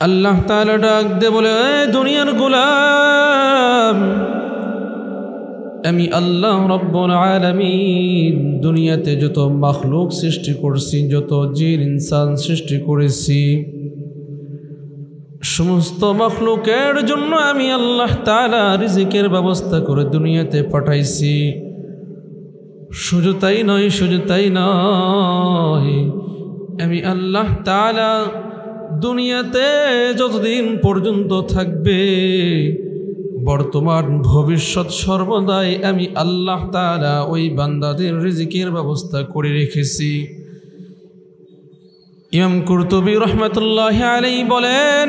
আল্লাহ তাআলা ডাক দে বলে, দুনিয়ার গোলাম, আমি আল্লাহ রব্বুল আলামিন দুনিয়াতে যত মাখলুক সৃষ্টি করছি, যত জিন ইনসান সৃষ্টি করেছি, সমস্ত মাখলুকের জন্য আমি আল্লাহ তাআলা রিজিকের ব্যবস্থা করে দুনিয়াতে পাঠাইছি। শুধু তাই নয়, আমি আল্লাহ তাআলা দুনিয়াতে যতদিন পর্যন্ত থাকবে, বর্তমান ভবিষ্যৎ সর্বদাই আমি আল্লাহ তাআলা ওই বান্দাদের রিজিকের ব্যবস্থা করে রেখেছি। ইমাম কুরতুবী রাহমাতুল্লাহি আলাইহি বলেন,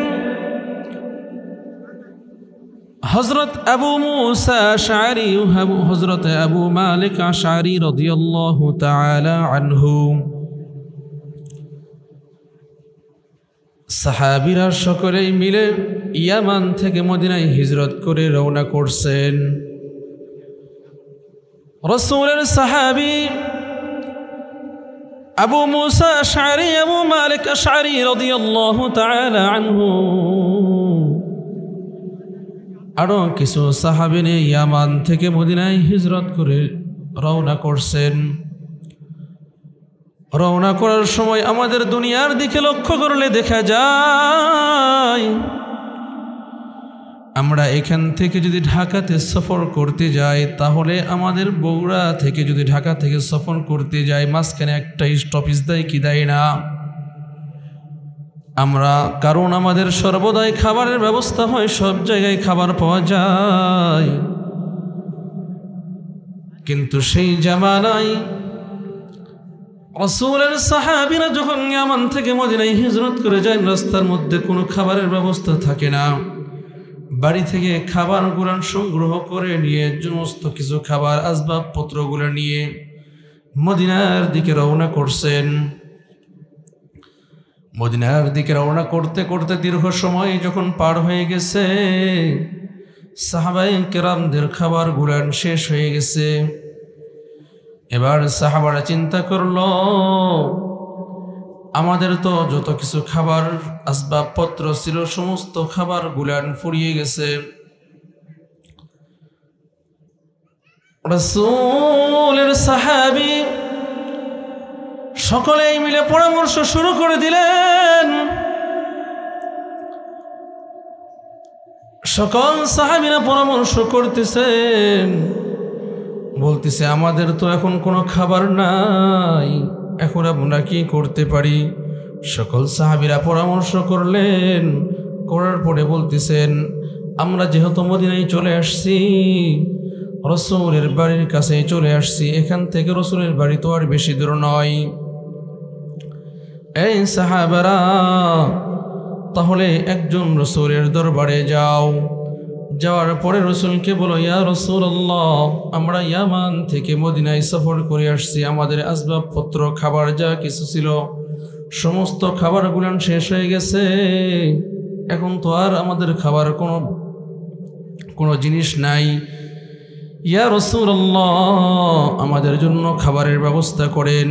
হযরত আবু মুসা আশআরী ও হযরত আবু মালিক আশআরী রাদিয়াল্লাহু তাআলা আনহু, সাহাবীরা সকলেই মিলে ইয়ামান থেকে মদিনায় হিজরত করে রওনা করছেন। রাসূলের সাহাবী আবু মুসা আশআরী, আবু মালিক আশআরী রাদিয়াল্লাহু তাআলা আনহু আরো কিছু সাহাবী নিয়ে ইয়ামান থেকে মদিনায় হিজরত করে রওনা করছেন। রওনা করার সময় আমাদের দুনিয়ার দিকে লক্ষ্য করলে দেখা যায়, আমরা এখান থেকে যদি ঢাকাতে সফর করতে যাই, তাহলে আমাদের বগুড়া থেকে যদি ঢাকা থেকে সফর করতে যাই, মাঝখানে একটা স্টপেজ দেয় কি দেয় না আমরা, কারণ আমাদের সর্বদাই খাবারের ব্যবস্থা হয়, সব জায়গায় খাবার পাওয়া যায়। কিন্তু সেই জামানায় রাসূলের সাহাবীরা যখন ইয়ামান থেকে মদিনায় হিজরত করে যায়, রাস্তার মধ্যে কোনো খাবারের ব্যবস্থা থাকে না। বাড়ি থেকে খাবারগুলো সংগ্রহ করে নিয়ে, সমস্ত কিছু খাবার আসবাবপত্রগুলো নিয়ে মদিনার দিকে রওনা করছেন। মদিনার দিকে রওনা করতে করতে দীর্ঘ সময় যখন পার হয়ে গেছে, সাহাবায়ে কেরামদের খাবারগুলো শেষ হয়ে গেছে। এবার সাহাবারা চিন্তা করলো, আমাদের তো যত কিছু খাবার আসবাবপত্র ছিল, সমস্ত খাবার গুলান ফুরিয়ে গেছে। রাসূলের সাহাবী সকলেই মিলে পরামর্শ শুরু করে দিলেন। সকল সাহাবীরা পরামর্শ করতেছেন, বলতেছে, আমাদের তো এখন কোনো খাবার নাই, এখন আমরা কি করতে পারি? সকল সাহাবীরা পরামর্শ করলেন, করার পরে বলতেছেন, আমরা যেহেতু মদিনায় চলে আসছি, রাসূলের বাড়ির কাছে চলে আসছি, এখান থেকে রাসূলের বাড়ি তো আর বেশি দূর নয়। এই সাহাবারা, তাহলে একজন রাসূলের দরবারে যাও, যাওয়ার পরে রাসূলকে বলো, ইয়া রাসূলুল্লাহ, আমরা ইয়ামান থেকে মদিনায় সফর করে আসছি, আমাদের আসবাবপত্র খাবার যা কিছু ছিল সমস্ত খাবারগুলো শেষ হয়ে গেছে, এখন তো আর আমাদের খাবার কোনো জিনিস নাই। ইয়া রাসূলুল্লাহ, আমাদের জন্য খাবারের ব্যবস্থা করেন।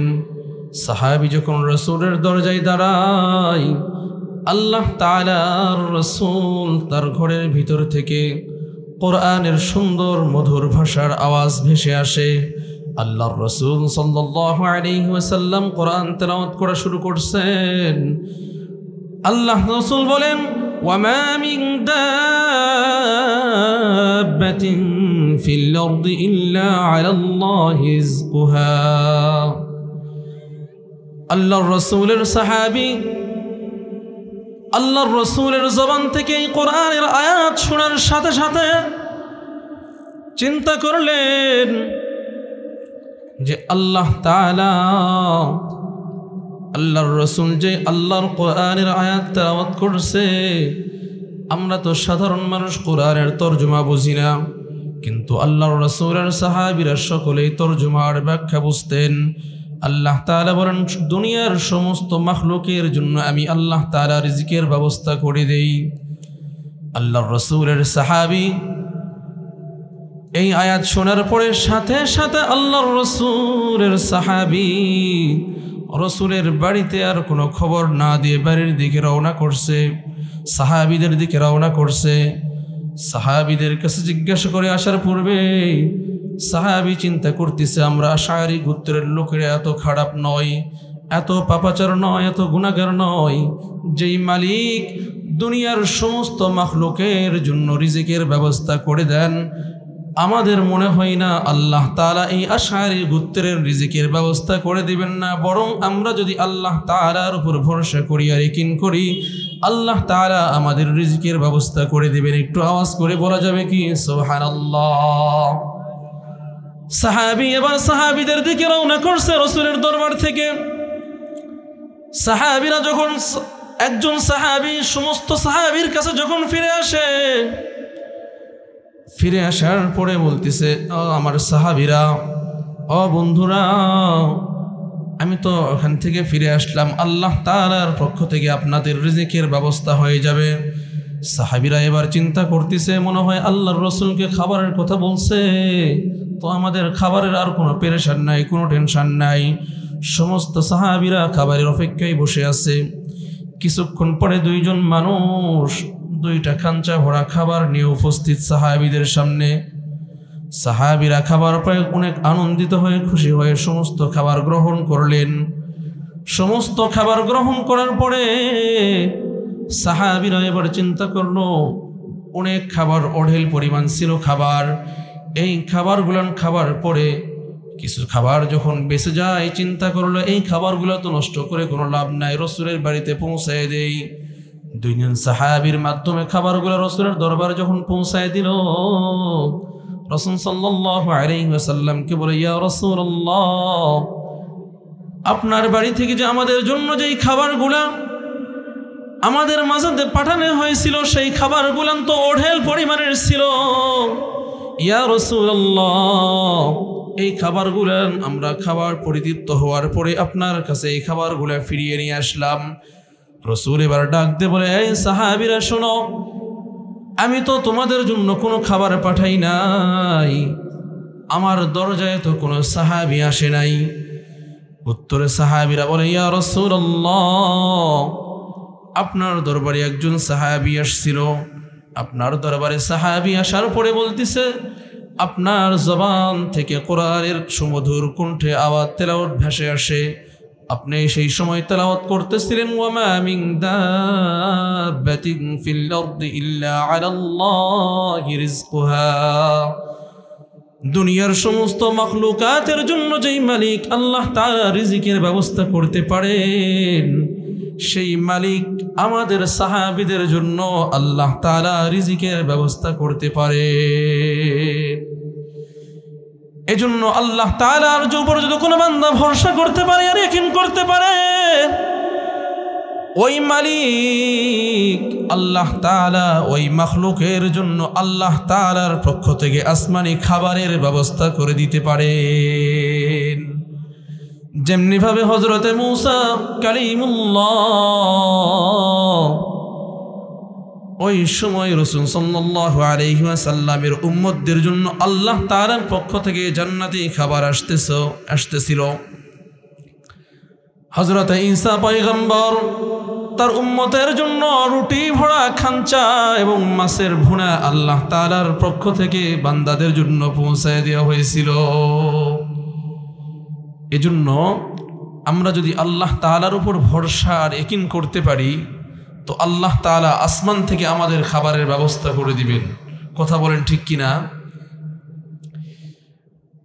সাহাবী যখন রাসূলের দরজায় দাঁড়ায়, আল্লাহ তাআলার রাসূল তার ঘরের ভিতর থেকে কোরআনের সুন্দর মধুর ভাষার আওয়াজ ভেসে আসে। আল্লাহর রাসূল সাল্লাল্লাহু আলাইহি ওয়াসাল্লাম কোরআন তেলাওয়াত করা শুরু করছেন। আল্লাহ রাসূল বলেন, ওয়ামা মিন দাব্বাতিন ফিল আরদি ইল্লা আলাল্লাহি রিজকুহা। আল্লাহর রাসূলের সাহাবী আল্লাহর রাসূলের জবান থেকে এই কোরআনের আয়াত শোনার সাথে সাথে চিন্তা করলেন যে আল্লাহ তাআলা, আল্লাহর রাসূল যে আল্লাহর কোরআনের আয়াত তেলাওয়াত করছে, আমরা তো সাধারণ মানুষ কোরআনের তরজমা বুঝি না, কিন্তু আল্লাহর রাসূলের সাহাবীরা সকলেই তরজমার ব্যাখ্যা বুঝতেন। আল্লাহ তাআলা বলেন, দুনিয়ার সমস্ত মাখলুকের জন্য আমি আল্লাহ তাআলা রিজিকের ব্যবস্থা করে দেই। আল্লাহর রাসূলের সাহাবী এই আয়াত শোনার পরে সাথে সাথে আল্লাহর রাসূলের সাহাবী রাসূলের বাড়িতে আর কোনো খবর না দিয়ে বাড়ির দিকে রওনা করছে। সাহাবীদের দিকে রওনা করছে। সাহাবীদের কাছে জিজ্ঞাসা করে আসার পূর্বে সাহাবী চিন্তা করতেছে, আমরা আশআরী গোত্রের লোকেরা এত খারাপ নয়, এত পাপাচার নয়, এত গুনাহগার নয়। যেই মালিক দুনিয়ার সমস্ত মাখলুকের জন্য রিজিকের ব্যবস্থা করে দেন, আমাদের মনে হয় না আল্লাহ তাআলা এই আশআরী গোত্রের রিজিকের ব্যবস্থা করে দিবেন না। বরং আমরা যদি আল্লাহ তাআলার উপর ভরসা করি আর ইয়াকিন করি, আল্লাহ তাআলা আমাদের রিজিকের ব্যবস্থা করে দিবেন। একটু আওয়াজ করে বলা যাবে কি সুবহানাল্লাহ? সাহাবী এবার সাহাবীদের দিকে রওনা করছে রাসূলের দরবার থেকে। সাহাবীরা যখন একজন সাহাবী সমস্ত সাহাবীর কাছে যখন ফিরে আসে, ফিরে আসার পরে বলতেছে, আমার সাহাবীরা, ও বন্ধুরা, আমি তো ওখান থেকে ফিরে আসলাম, আল্লাহ তাআলার পক্ষ থেকে আপনাদের রিজিকের ব্যবস্থা হয়ে যাবে। সাহাবীরা এবার চিন্তা করতেছে, মনে হয় আল্লাহর রাসূলকে খাবারের কথা বলছে, তো আমাদের খাবারের আর কোনো পেরেশান নাই, কোনো টেনশন নাই। সমস্ত সাহাবীরা খাবারের অপেক্ষায় বসে আছে। কিছুক্ষণ পরে দুইজন মানুষ দুইটা খাঞ্চা ভরা খাবার নিয়ে উপস্থিত সাহাবীদের সামনে। সাহাবীরা খাবার পেয়ে অনেক আনন্দিত হয়ে খুশি হয়ে সমস্ত খাবার গ্রহণ করলেন। সমস্ত খাবার গ্রহণ করার পরে সাহাবীরা এবার চিন্তা করলো, অনেক খাবার, অঢেল পরিমাণ ছিল খাবার। এই খাবারগুলান খাবার পরে কিছু খাবার যখন বেঁচে যায়, চিন্তা করলো এই খাবারগুলো তো নষ্ট করে কোনো লাভ নাই, রাসূলের বাড়িতে পৌঁছায় দেই। দুইজন সাহাবীর মাধ্যমে খাবারগুলো রাসূলের দরবারে যখন পৌঁছায় দিল, রাসূল সাল্লাল্লাহু আলাইহি ওয়াসাল্লামকে বলে, ইয়া রাসূলুল্লাহ, আপনার বাড়ি থেকে যে আমাদের জন্য যেই খাবারগুলা আমাদের মাঝে পাঠানো হয়েছিল, সেই খাবারগুলো তো অঢেল পরিমাণের ছিল। ইয়া রাসূলুল্লাহ, এই খাবারগুলো আমরা খাবার পরিতৃপ্ত হওয়ার পরে আপনার কাছে এই খাবারগুলো ফিরিয়ে নিয়ে আসলাম। রাসূল এবার ডাক দিয়ে বলে, এই সাহাবীরা শোনো, আমি তো তোমাদের জন্য কোনো খাবার পাঠাই নাই, আমার দরজায় তো কোনো সাহাবী আসে নাই। উত্তরে সাহাবীরা বলে, ইয়া রাসূলুল্লাহ, আপনার দরবারে একজন সাহাবী আসছিল। আপনার দরবারে সাহাবী আসার পরে বলতেছে, আপনার জবান থেকে কোরআনের সুমধুর কণ্ঠে আওয়াজ তেলাওয়াত ভেসে আসে। আপনি সেই সময় তেলাওয়াত করতেছিলেন, ওয়ামা মিন দাব্বাতিন ফিল আরদি ইল্লা আলাল্লাহি রিজকুহা। দুনিয়ার সমস্ত মাখলুকাতের জন্য যেই মালিক আল্লাহ তাআলা রিজিকের ব্যবস্থা করতে পারেন, সেই মালিক আমাদের সাহাবীদের জন্য আল্লাহ তাআলা রিজিকের ব্যবস্থা করতে পারে। এজন্য আল্লাহ তাআলার উপর যদি কোনো বান্দা ভরসা করতে পারে আর ইয়াকিন করতে পারে, ওই মালিক আল্লাহ তাআলা ওই মাখলুকের জন্য আল্লাহ তাআলার পক্ষ থেকে আসমানি খাবারের ব্যবস্থা করে দিতে পারেন। যেমনি ভাবে হযরতে মূসা কালিমুল্লাহ ওই সময় রাসূল সাল্লাল্লাহু আলাইহি ওয়াসাল্লামের উম্মতদের জন্য আল্লাহ তাআলার পক্ষ থেকে জান্নাতি খাবার আসতেছিল। হযরতে ঈসা পয়গম্বর তার উম্মতের জন্য রুটি ভরা খাঞ্চা এবং মাছের ভুনা আল্লাহ তাআলার পক্ষ থেকে বান্দাদের জন্য পৌঁছায় দেওয়া হয়েছিল। এজন্য আমরা যদি আল্লাহ তাআলার উপর ভরসা আর ইয়াকিন করতে পারি, তো আল্লাহ তাআলা আসমান থেকে আমাদের খাবারের ব্যবস্থা করে দিবেন। কথা বলেন ঠিক কিনা?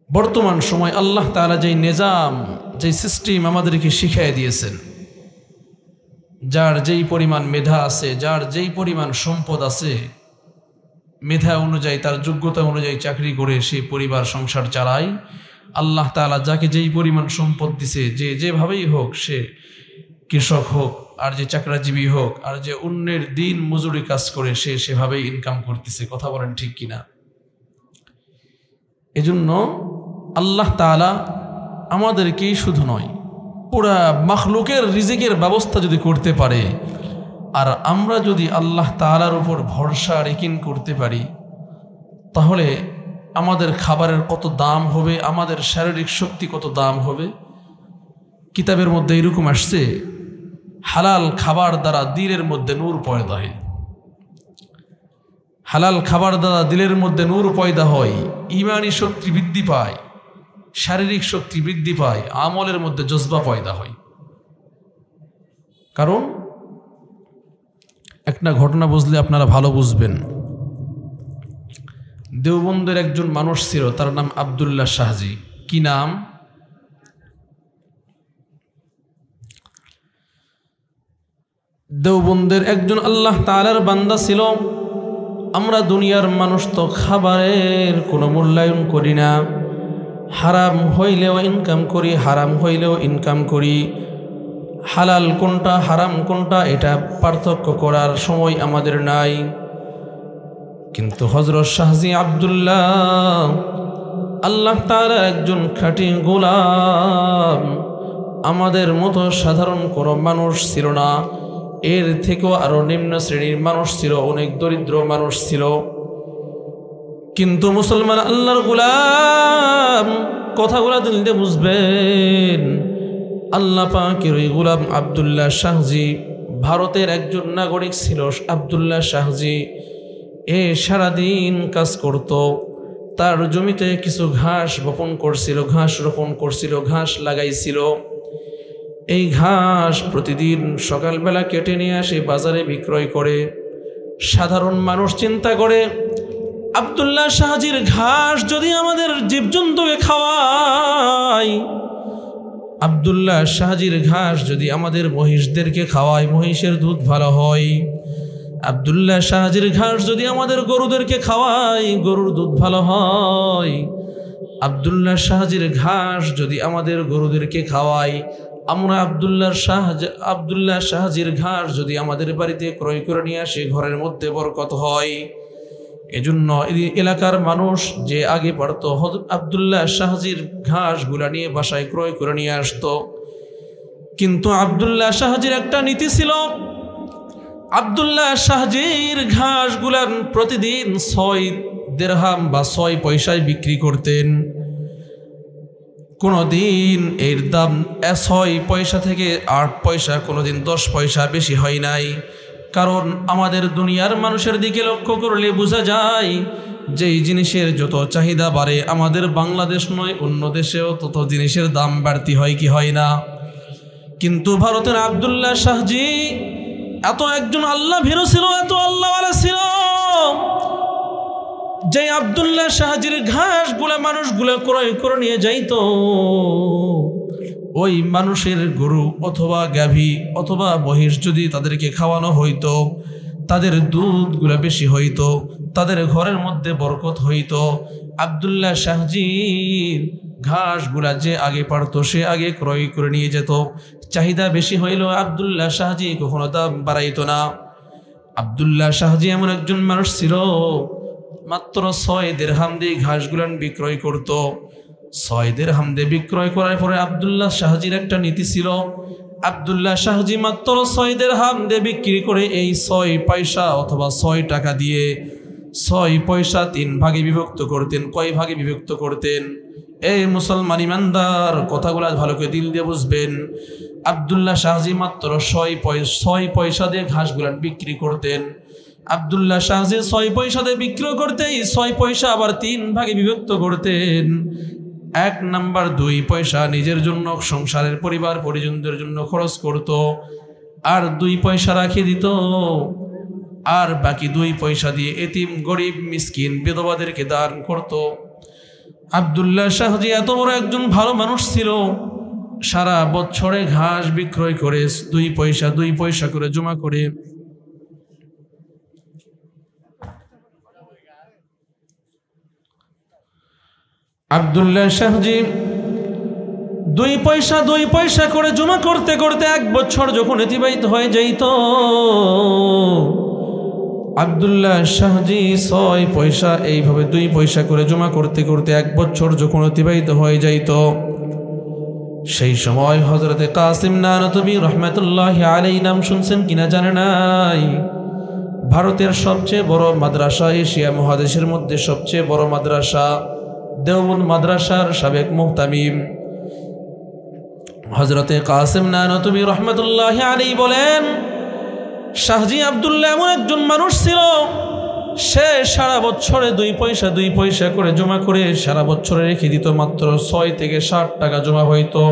বর্তমান সময় আল্লাহ তাআলা যেই নিজাম, যেই সিস্টেম আমাদেরকে শিখিয়ে দিয়েছেন, যার যেই পরিমাণ মেধা আছে, যার যেই পরিমাণ সম্পদ আছে, মেধা অনুযায়ী তার যোগ্যতা অনুযায়ী চাকরি করে সেই পরিবার সংসার চালায়। আল্লাহ তাআলা যাকে যেই পরিমাণ সম্পদ দিছে, যে যেভাবেই হোক, সে কৃষক হোক আর যে চাকরাজীবী হোক আর যে অন্যের দিন মজুরি কাজ করে, সে সেভাবেই ইনকাম করতেছে। কথা বলেন ঠিক কিনা? এজন্য আল্লাহ তাআলা আমাদেরকেই শুধু নয়, পুরা মাখলুকের রিজিকের ব্যবস্থা যদি করতে পারে, আর আমরা যদি আল্লাহ তাআলার উপর ভরসা আর ইয়াকিন করতে পারি, তাহলে আমাদের খাবারের কত দাম হবে, আমাদের শারীরিক শক্তি কত দাম হবে। কিতাবের মধ্যে এরকম আসছে, হালাল খাবার দ্বারা দিলের মধ্যে নূর পয়দা হয়। হালাল খাবার দ্বারা দিলের মধ্যে নূর পয়দা হয়, ইমানি শক্তি বৃদ্ধি পায়, শারীরিক শক্তি বৃদ্ধি পায়, আমলের মধ্যে জজবা পয়দা হয়। কারণ একটা ঘটনা বুঝলে আপনারা ভালো বুঝবেন। দেওবন্দের একজন মানুষ ছিল, তার নাম আব্দুল্লাহ শাহজি। কি নাম? দেওবন্দের একজন আল্লাহ তাআলার বান্দা ছিল। আমরা দুনিয়ার মানুষ তো খাবারের কোনো মূল্যায়ন করি না, হারাম হইলেও ইনকাম করি, হারাম হইলেও ইনকাম করি, হালাল কোনটা হারাম কোনটা এটা পার্থক্য করার সময় আমাদের নাই। কিন্তু হযরত শাহজি আব্দুল্লাহ আল্লাহ তাআলার একজন খাঁটি গোলাম, আমাদের মতো সাধারণ কোনো মানুষ ছিল না, এর থেকেও আরো নিম্ন শ্রেণীর মানুষ ছিল, অনেক দরিদ্র মানুষ ছিল। কিন্তু মুসলমান আল্লাহর গোলাম, কথাগুলা দিলে বুঝবেন। আল্লাহ পাকের ওই গোলাম আব্দুল্লাহ শাহজি ভারতের একজন নাগরিক ছিল। আব্দুল্লাহ শাহজি সারাদিন কাজ করত, তার জমিতে কিছু ঘাস বপন করছিল, ঘাস রোপণ করছিল, ঘাস লাগাইছিল। এই ঘাস প্রতিদিন সকালবেলা কেটে নিয়ে আসে বাজারে বিক্রয় করে। সাধারণ মানুষ চিন্তা করে, আব্দুল্লাহ শাহজির ঘাস যদি আমাদের জীবজন্তুকে খাওয়ায়, আব্দুল্লাহ শাহজির ঘাস যদি আমাদের মহিষদেরকে খাওয়ায়, মহিষের দুধ ভালো হয়। আব্দুল্লাহ শাহজির ঘাস যদি আমাদের গরুদেরকে খাওয়ায়, গরুর দুধ ভালো হয়। আব্দুল্লাহ শাহজির ঘাস যদি আমাদের গরুদেরকে খাওয়ায়, আমরা আব্দুল্লাহ শাহজির ঘাস যদি আমাদের বাড়িতে ক্রয় করে নিয়ে আসে, ঘরের মধ্যে বরকত হয়। এজন্য এলাকার মানুষ যে আগে পারত আব্দুল্লাহ শাহজির ঘাসগুলা নিয়ে বাসায় ক্রয় করে নিয়ে আসতো। কিন্তু আব্দুল্লাহ শাহজির একটা নীতি ছিল, আব্দুল্লাহ শাহজির ঘাসগুলান প্রতিদিন 6 দিরহাম বা 6 পয়সায় বিক্রি করতেন। কোনোদিন এর দাম 6 পয়সা থেকে 8 পয়সা, কোনোদিন 10 পয়সা বেশি হয় নাই। কারণ আমাদের দুনিয়ার মানুষের দিকে লক্ষ্য করলে বোঝা যায় যে এই জিনিসের যত চাহিদা বাড়ে, আমাদের বাংলাদেশ নয় অন্য দেশেও তত জিনিসের দাম বাড়তি হয় কি হয় না। কিন্তু ভারতের আব্দুল্লাহ শাহজি এত একজন আল্লাহ ভীরু ছিল, এত আল্লাহওয়ালা ছিল, যে আব্দুল্লাহ শাহজির ঘাসগুলা মানুষগুলা ক্রয় করে নিয়ে যাইত, ওই মানুষের গরু অথবা গাভী অথবা মহিষ যদি তাদেরকে খাওয়ানো হইতো, তাদের দুধগুলা বেশি হইতো, তাদের ঘরের মধ্যে বরকত হইতো। আব্দুল্লাহ শাহজির ঘাসগুলা যে আগে পারত সে আগে ক্রয় করে নিয়ে যেত। চাহিদা বেশি হইল, আব্দুল্লাহ শাহজি কখনো দাম বাড়াইতো না। আব্দুল্লাহ শাহজি এমন একজন মানুষ ছিল, মাত্র 6 দিরহাম দিয়ে ঘাসগুলান বিক্রয় করত। 6 দিরহাম দিয়ে বিক্রয় করার পরে আব্দুল্লাহ শাহজির একটা নীতি ছিল, আব্দুল্লাহ শাহজি মাত্র 6 দিরহাম দিয়ে বিক্রি করে এই 6 পয়সা অথবা 6 টাকা দিয়ে 6 পয়সা 3 ভাগে বিভক্ত করতেন। কয় ভাগে বিভক্ত করতেন? এই মুসলমান ইমানদার, কথাগুলা ভালো করে দিল দিয়ে বুঝবেন। আব্দুল্লাহ শাহজি মাত্র 6 পয়সা দিয়ে ঘাসগুলান বিক্রি করতেন। আব্দুল্লাহ শাহজি 6 পয়সা দিয়ে বিক্রি করতে, 6 পয়সা আবার 3 ভাগে বিভক্ত করতেন। 1 নাম্বার 2 পয়সা নিজের জন্য, সংসারের পরিবার পরিজনদের জন্য খরচ করত, আর 2 পয়সা রাখে দিত, আর বাকি 2 পয়সা দিয়ে এতিম গরিব মিসকিন বিধবাদেরকে দান করত। আব্দুল্লাহ শাহজি এত বড় একজন ভালো মানুষ ছিল, সারা বছরে ঘাস বিক্রয় করে 2 পয়সা করে জমা করে আব্দুল্লাহ শাহজি 2 পয়সা করে জমা করতে করতে 1 বছর যখন অতিবাহিত হয়ে যাইত, আব্দুল্লাহ শাহজি 6 পয়সা এইভাবে 2 পয়সা করে জমা করতে করতে 1 বছর যখন অতিবাহিত হয়ে যাইত, সেই সময় হযরতে কাসিম নানতবী রহমাতুল্লাহি আলাইহি নাম শুনছেন কিনা জানে নাই। ভারতের সবচেয়ে বড় মাদ্রাসা, এশিয়া মহাদেশের মধ্যে সবচেয়ে বড় মাদ্রাসা দেওবন্দ মাদ্রাসার সাবেক মুহতামিম হযরতে কাসিম নানতবী রহমাতুল্লাহি আলাইহি বলেন, শাহজি আব্দুল্লাহ এমন একজন মানুষ ছিল, সে সারা বছরে 2 পয়সা করে জমা করে সারা বছরে রেখে দিত, মাত্র 6 থেকে 60 টাকা জমা হইতো।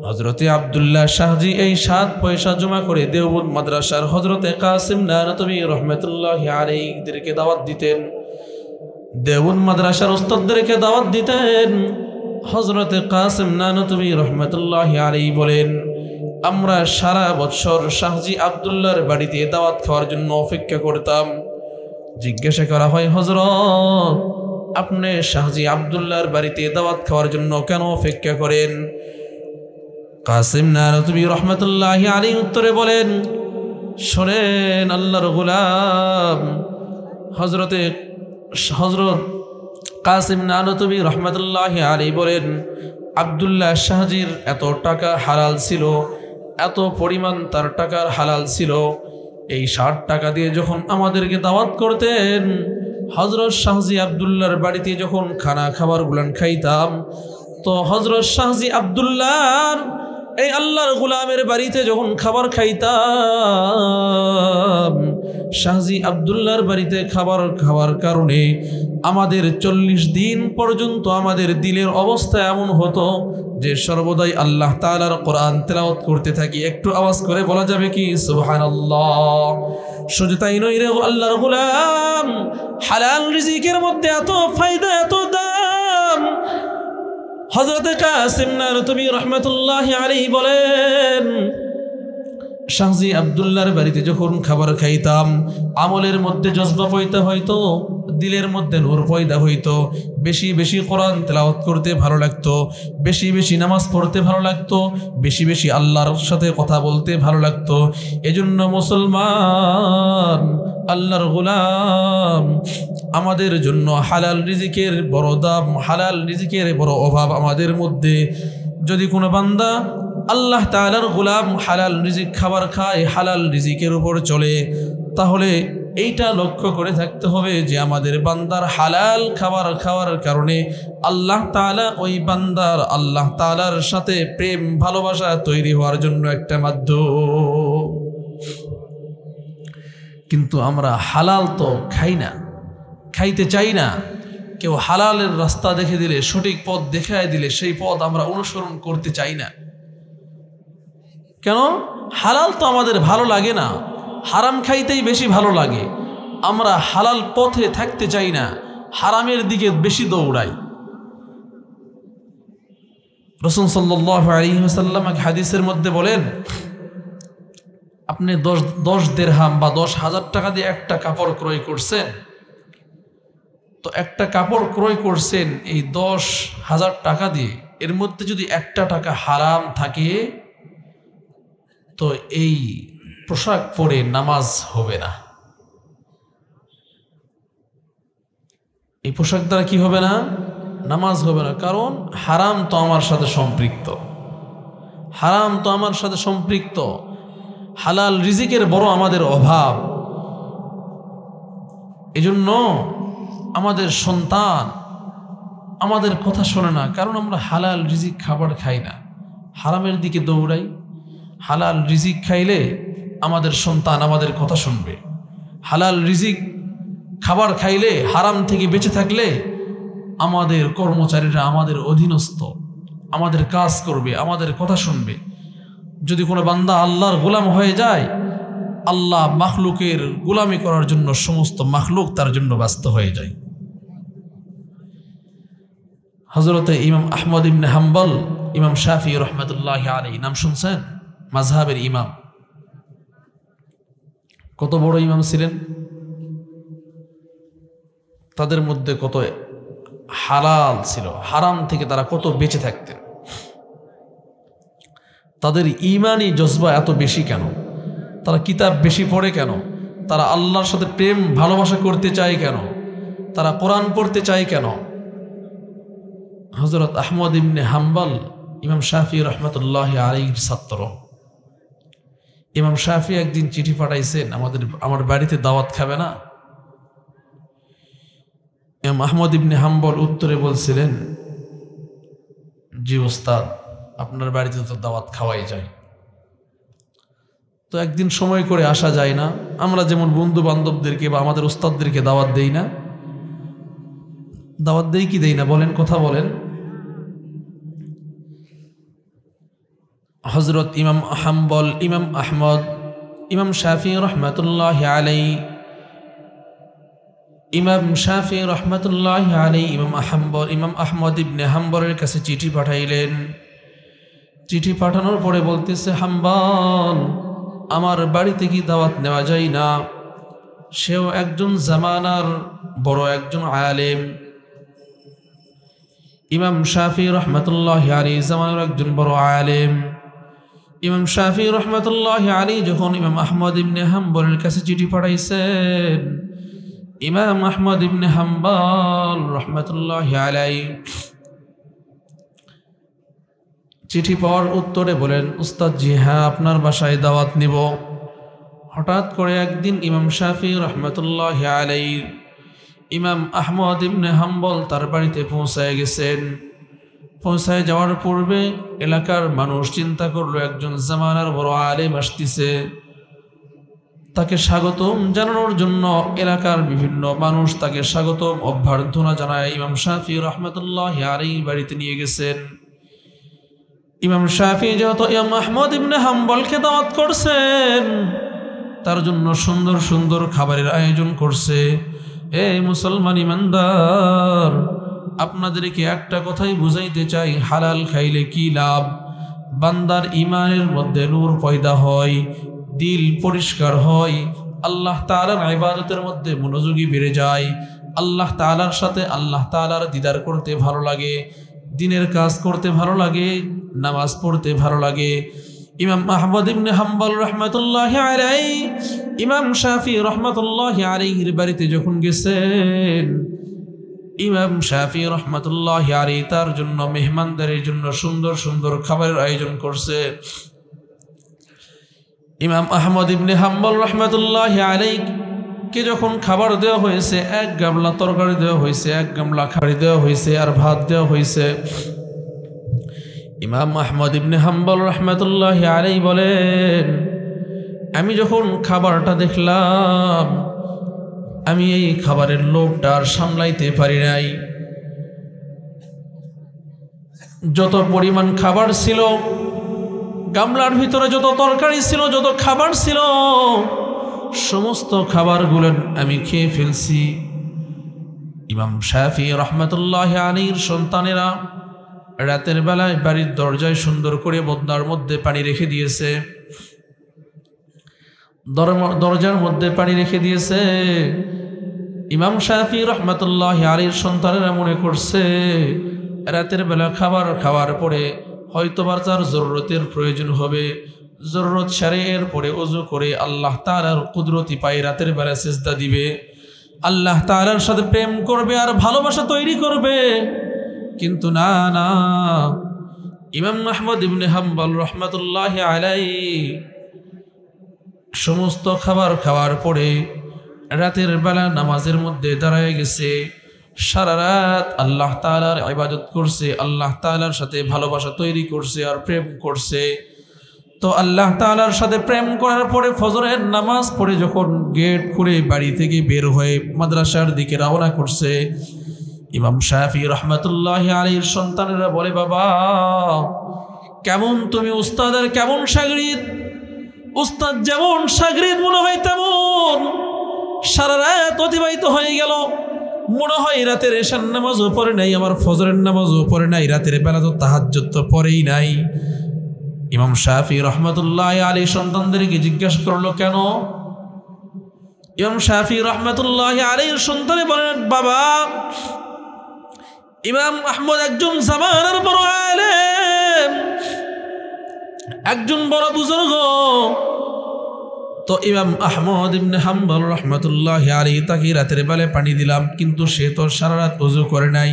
হযরতে আব্দুল্লাহ শাহজি এই 7 পয়সা জমা করে দেওবন্দ মাদ্রাসার হযরতে কাসিম নানতবী রহমতুল্লাহি আলাইহিদেরকে দাওয়াত দিতেন, দেওবন্দ মাদ্রাসার উস্তাদদেরকে দাওয়াত দিতেন। হযরতে কাসিম নানতবী রহমতুল্লাহি আলাইহি বলেন, আমরা সারা বছর শাহজি আব্দুল্লাহর বাড়িতে দাওয়াত খাওয়ার জন্য অপেক্ষা করতাম। জিজ্ঞাসা করা হয়, হযরত আপনি শাহজি আব্দুল্লাহর বাড়িতে দাওয়াত খাওয়ার জন্য কেন অপেক্ষা করেন? কাসিম নানতবী রহমতুল্লাহি আলাইহি উত্তরে বলেন, শোনেন আল্লাহর গোলাম। হযরত কাসিম নানতবী রহমতুল্লাহি আলাইহি বলেন, আব্দুল্লাহ শাহজির এত টাকা হালাল ছিল, এত পরিমাণ তার টাকার হালাল ছিল, এই 60 টাকা দিয়ে যখন আমাদেরকে দাওয়াত করতেন, হযরত শাহজি আব্দুল্লাহর বাড়িতে যখন খানা খাবার গুলান খাইতাম, তো হযরত শাহজি আব্দুল্লাহ এই আল্লাহর গোলামের বাড়িতে যখন খাবার খাইতাম, শাহজি আব্দুল্লাহর বাড়িতে খাবার খাওয়ার কারণে আমাদের 40 দিন পর্যন্ত আমাদের দিলের অবস্থা এমন হতো যে সর্বদাই আল্লাহ তাআলার কোরআন তেলাওয়াত করতে থাকি। একটু আওয়াজ করে বলা যাবে কি সুবহানাল্লাহ? শুধু তাই নয় রে আল্লাহর গোলাম, হালাল রিজিকের মধ্যে এত ফায়দা, এত দাম। হযরতে কাসিম নানতবী রহমতুল্লাহি আলাইহি বলেন, শাহজি আব্দুল্লাহর বাড়িতে যখন খাবার খাইতাম, আমলের মধ্যে জজবা পয়দা হইতো, দিলের মধ্যে নূর পয়দা হইতো, বেশি বেশি কোরআন তেলাওয়াত করতে ভালো লাগতো, বেশি বেশি নামাজ পড়তে ভালো লাগতো, বেশি বেশি আল্লাহর সাথে কথা বলতে ভালো লাগতো। এজন্য মুসলমান, আল্লাহর গোলাম, আমাদের জন্য হালাল রিজিকের বড় দাম, হালাল রিজিকের বড় অভাব আমাদের মধ্যে। যদি কোনো বান্দা আল্লাহ তাআলার গোলাম হালাল রিজিক খাবার খায়, হালাল রিজিকের উপর চলে, তাহলে এইটা লক্ষ্য করে থাকতে হবে যে আমাদের বান্দার হালাল খাবার খাওয়ার কারণে আল্লাহ তাআলা ওই বান্দার আল্লাহ তাআলার সাথে প্রেম ভালোবাসা তৈরি হওয়ার জন্য একটা মাধ্যম। কিন্তু আমরা হালাল তো খাই না, খাইতে চাই না। কেউ হালালের রাস্তা দেখে দিলে, সঠিক পথ দেখায় দিলে, সেই পথ আমরা অনুসরণ করতে চাই না। কেন? হালাল তো আমাদের ভালো লাগে না, হারাম খাইতেই বেশি ভালো লাগে। আমরা হালাল পথে থাকতে চাই না, হারামের দিকে বেশি দৌড়াই। রাসূল সাল্লাল্লাহু আলাইহি ওয়াসাল্লাম এক হাদিসের মধ্যে বলেন, আপনি 10 দিরহাম বা 10,000 টাকা দিয়ে একটা কাপড় ক্রয় করছেন, তো একটা কাপড় ক্রয় করছেন এই 10,000 টাকা দিয়ে, এর মধ্যে যদি একটা টাকা হারাম থাকে, তো এই পোশাক পরে নামাজ হবে না। এই পোশাক দ্বারা কি হবে না? নামাজ হবে না। কারণ হারাম তো আমার সাথে সম্পৃক্ত, হারাম তো আমার সাথে সম্পৃক্ত। হালাল রিজিকের বড় আমাদের অভাব। এজন্য আমাদের সন্তান আমাদের কথা শোনে না, কারণ আমরা হালাল রিজিক খাবার খাই না, হারামের দিকে দৌড়াই। হালাল রিজিক খাইলে আমাদের সন্তান আমাদের কথা শুনবে। হালাল রিজিক খাবার খাইলে, হারাম থেকে বেঁচে থাকলে আমাদের কর্মচারীরা আমাদের অধীনস্থ, আমাদের কাজ করবে, আমাদের কথা শুনবে। যদি কোনো বান্দা আল্লাহর গোলাম হয়ে যায়, আল্লাহ মাখলুকের গোলামি করার জন্য সমস্ত মাখলুক তার জন্য ব্যস্ত হয়ে যায়। হযরতে ইমাম আহমদ ইবনে হাম্বল, ইমাম শাফি রহমতুল্লাহি আলাইহি, নাম শুনছেন? মাযহাবের ইমাম। কত বড় ইমাম ছিলেন! তাদের মধ্যে কত হালাল ছিল, হারাম থেকে তারা কত বেঁচে থাকতেন। তাদের ঈমানি জজবা এত বেশি কেন? তারা কিতাব বেশি পড়ে কেন? তারা আল্লাহর সাথে প্রেম ভালোবাসা করতে চায় কেন? তারা কোরআন পড়তে চায় কেন? হযরত আহমদ ইবনে হাম্বল ইমাম শাফি রহমতুল্লাহি আলাইহির ছাত্র। ইমাম শাফি একদিন চিঠি পাঠাইছেন, আমার বাড়িতে দাওয়াত খাবে না? ইমাম আহমদ ইবনে হাম্বল উত্তরে বলছিলেন, জি ওস্তাদ, আপনার বাড়িতে তো দাওয়াত খাওয়াই যায়। তো একদিন সময় করে আসা যায় না? আমরা যেমন বন্ধু বান্ধবদেরকে বা আমাদের উস্তাদদেরকে দাওয়াত দেই না? দাওয়াত দেই কি দেই না বলেন, কথা বলেন। হযরত ইমাম হাম্বল, ইমাম আহমদ, ইমাম শাফি রহমাতুল্লাহি আলাইহি, ইমাম শাফি রহমাতুল্লাহি আলাইহি ইমাম আহমদ ইবনে হাম্বলের কাছে চিঠি পাঠাইলেন। চিঠি পাঠানোর পরে বলতেছে, হাম্বল, আমার বাড়িতে কি দাওয়াত নেওয়া যায় না? সেও একজন জামানার বড় একজন আলেম। ইমাম শাফি রহমাতুল্লাহি আলাইহি জামানার একজন বড় আলেম। ইমাম শাফি রহমাতুল্লাহি আলাইহি যখন ইমাম আহমদ ইবনে হাম্বলের কাছে চিঠি পাঠাইছেন, ইমাম আহমদ ইবনে হাম্বল রহমাতুল্লাহি আলাইহি চিঠি পাওয়ার উত্তরে বলেন, উস্তাদ জি হ্যাঁ, আপনার বাসায় দাওয়াত নিব। হঠাৎ করে একদিন ইমাম শাফি রহমাতুল্লাহি আলাইহি ইমাম আহমদ ইবনে হাম্বল তার বাড়িতে পৌঁছায় গেছেন। পৌঁছায় যাওয়ার পূর্বে এলাকার মানুষ চিন্তা করলো একজন জামানার বড় আলেম আসতেছে। তাকে স্বাগতম জানানোর জন্য এলাকার বিভিন্ন মানুষ তাকে স্বাগতম অভ্যর্থনা জানায় ইমাম শাফি রহমাতুল্লাহি আলাইহি বাড়িতে নিয়ে গেছেন। ইমাম শাফি যেহেতু ইমাম আহমদ ইবনে হাম্বলকে দাওয়াত করছেন, তার জন্য সুন্দর সুন্দর খাবারের আয়োজন করছে। এই মুসলমান ইমানদার, আপনাদেরকে একটা কথাই বুঝাইতে চাই, হালাল খাইলে কি লাভ? বান্দার ইমানের মধ্যে নূর পয়দা হয়, দিল পরিষ্কার হয়, আল্লাহ তাআলার ইবাদতের মধ্যে মনোযোগী বেড়ে যায়, আল্লাহ তাআলার সাথে আল্লাহ তাআলার দিদার করতে ভালো লাগে, দিনের কাজ করতে ভালো লাগে, নামাজ পড়তে ভালো লাগে। ইমাম আহমদ ইবনে হাম্বল রহমাতুল্লাহি আলাইহি ইমাম শাফি রহমাতুল্লাহি আলাইহির বাড়িতে যখন গেছেন, ইমাম শাফি রহমাতুল্লাহি আলাইহি তার জন্য মেহমানদারির জন্য সুন্দর সুন্দর খাবারের আয়োজন করছে। ইমাম আহমদ ইবনে হাম্বল রহমাতুল্লাহি আলাইহি কে যখন খাবার দেওয়া হয়েছে, এক গামলা তরকারি দেওয়া হয়েছে, এক গামলা খাবার দেওয়া হয়েছে, আর ভাত দেওয়া হয়েছে। ইমাম আহমদ ইবনে হাম্বল রহমাতুল্লাহি আলাইহি বলেন, আমি যখন খাবারটা দেখলাম, আমি এই খাবারের লোভটা আর সামলাইতে পারি নাই। যত পরিমাণ খাবার ছিল, গামলার ভিতরে যত তরকারি ছিল, যত খাবার ছিল, সমস্ত খাবারগুলো আমি খেয়ে ফেলছি। ইমাম শাফি রহমাতুল্লাহি আলাইহির সন্তানেরা রাতের বেলায় বাড়ির দরজায় সুন্দর করে বদনার মধ্যে পানি রেখে দিয়েছে, দরজার মধ্যে পানি রেখে দিয়েছে। ইমাম শাফি রহমাতুল্লাহি আলাইহির সন্তানেরা মনে করছে রাতের বেলা খাবার খাওয়ার পরে হয়তোবা তার জরুরতের প্রয়োজন হবে, জরুরত সারে এর পরে ওযু করে আল্লাহ তাআলার কুদরতি পায়ে রাতের বেলা সিজদা দিবে, আল্লাহ তাআলার সাথে প্রেম করবে আর ভালোবাসা তৈরি করবে। কিন্তু না না, ইমাম আহমদ ইবনে হাম্বল রহমাতুল্লাহি আলাইহি সমস্ত খাবার খাওয়ার পরে রাতের বেলা নামাজের মধ্যে দাঁড়ায় গেছে। সারা রাত আল্লাহ তাআলার ইবাদত করছে, আল্লাহ তাআলার সাথে ভালোবাসা তৈরি করছে আর প্রেম করছে। তো আল্লাহ তাআলার সাথে প্রেম করার পরে ফজরের নামাজ পড়ে যখন গেট খুলে বাড়ি থেকে বের হয়ে মাদ্রাসার দিকে রওনা করছে, ইমাম শাফি রহমাতুল্লাহি আলাইহির সন্তানেরা বলে, বাবা কেমন তুমি উস্তাদের কেমন শাগরিদ, উস্তাদ যেমন শাগরিদ মনে হয় তেমন। সারা রাত অতিবাহিত হয়ে গেল, মনে হয় রাতের এশার নামাজও পড়ে নাই, আমার ফজরের নামাজও পড়ে নাই, রাতের বেলা তো তাহাজ্জুদ তো পড়েই নাই। ইমাম শাফি রহমাতুল্লাহি আলাইহি সন্তানদেরকে জিজ্ঞাসা করলো কেন? ইমাম শাফি রহমাতুল্লাহি আলাইহির সন্তানে বলেন, বাবা ইমাম আহমদ একজন জামানার বড় আলেম, একজন বড় বুজুর্গ। তো ইমাম আহমদ ইবনে হাম্বল রহমাতুল্লাহি আলাইহি তাকে রাতের বেলায় পানি দিলাম, কিন্তু সে তো সারা রাত ওযু করে নাই,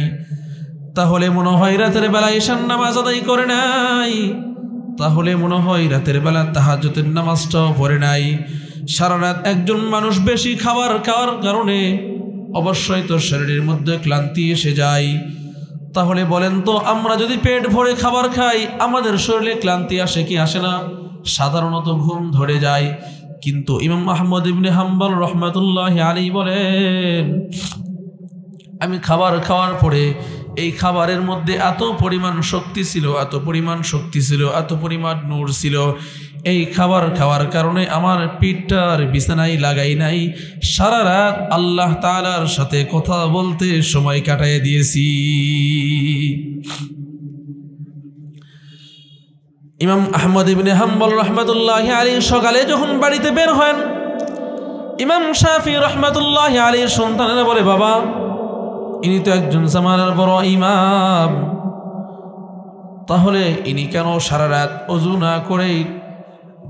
তাহলে মনে হয় রাতের বেলা ঈশার নামাজ আদায় করে নাই, তাহলে মনে হয় রাতের বেলা তাহাজ্জুদের নামাজটাও পড়ে নাই। সারা রাত একজন মানুষ বেশি খাবার খাওয়ার কারণে অবশ্যই তো শরীরের মধ্যে ক্লান্তি এসে যায়। তাহলে বলেন তো, আমরা যদি পেট ভরে খাবার খাই আমাদের শরীরে ক্লান্তি আসে কি আসে না? সাধারণত ঘুম ধরে যায়। কিন্তু ইমাম আহমদ ইবনে হাম্বল রহমাতুল্লাহি আলাইহি বলেন, আমি খাবার খাওয়ার পরে এই খাবারের মধ্যে এত পরিমাণ শক্তি ছিল, এত পরিমাণ শক্তি ছিল, এত পরিমাণ নূর ছিল, এই খাবার খাওয়ার কারণে আমার পিঠটার বিছানায় লাগাই নাই, সারা রাত আল্লাহ তাআলার সাথে কথা বলতে সময় কাটায় দিয়েছি। ইমাম আহমদ ইবনে হাম্বল রহমাতুল্লাহি আলাইহি সকালে যখন বাড়িতে বের হন, ইমাম শাফি রহমাতুল্লাহি আলাইহির সন্তানেরা বলে, বাবা ইনি তো একজন জামানার বড় ইমাম, তাহলে ইনি কেন সারা রাত ওযু না করেই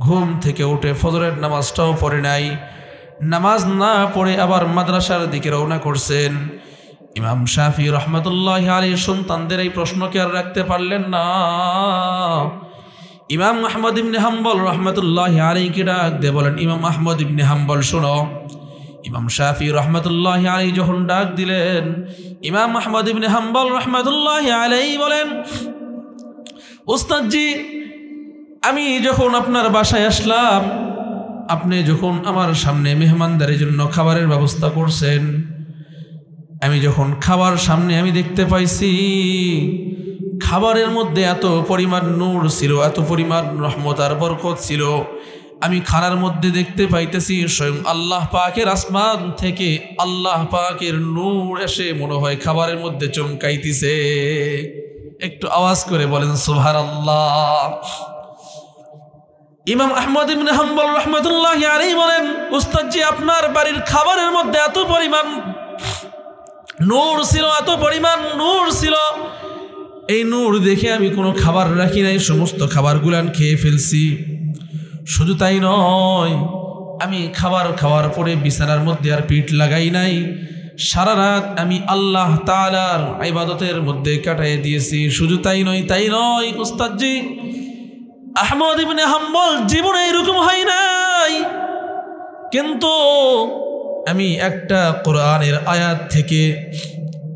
ঘুম থেকে উঠে ফজরের নামাজটাও পড়ে নাই, নামাজ না পড়ে আবার মাদ্রাসার দিকে রওনা করছেন? ইমাম শাফি রহমাতুল্লাহি আলাইহির সন্তানদের এই প্রশ্নকে আর রাখতে পারলেন না। ইমাম আহমদ ইবনে হাম্বল রহমাতুল্লাহি আলাইহিকে ডাক দিয়ে বলেন, ইমাম আহমদ ইবনে হাম্বল শোনো। ইমাম শাফি রহমাতুল্লাহি আলাইহি যখন ডাক দিলেন, ইমাম আহমদ ইবনে হাম্বল রহমাতুল্লাহি আলাইহি বলেন, ওস্তাদজি আমি যখন আপনার বাসায় আসলাম, আপনি যখন আমার সামনে মেহমানদারির জন্য খাবারের ব্যবস্থা করছেন, আমি যখন খাবার সামনে আমি দেখতে পাইছি, খাবারের মধ্যে এত পরিমাণ নূর ছিল, এত পরিমাণ রহমত আর বরকত ছিল, আমি খানার মধ্যে দেখতে পাইতেছি স্বয়ং আল্লাহ পাকের আসমান থেকে আল্লাহ পাকের নূর এসে মনে হয় খাবারের মধ্যে চমকাইতেছে। একটু আওয়াজ করে বলেন সুবহানাল্লাহ। ইমাম আহমদ ইবনে হাম্বল রহমাতুল্লাহি আলাইহি বলেন, উস্তাদজি আপনার বাড়ির খাবারের মধ্যে এত পরিমাণ নূর ছিল, এত পরিমাণ নূর ছিল, এই নূর দেখে আমি কোনো খাবার রাখি নাই, সমস্ত খাবারগুলান খেয়ে ফেলছি। শুধু তাই নয়, আমি খাবার খাওয়ার পরে বিছানার মধ্যে আর পিঠ লাগাই নাই, সারা রাত আমি আল্লাহ তাআলার ইবাদতের মধ্যে কাটিয়ে দিয়েছি। শুধু তাই নয় উস্তাদজি, আহমদ ইবনে হাম্বল জীবনে এরকম হয় নাই, কিন্তু আমি একটা কোরআনের আয়াত থেকে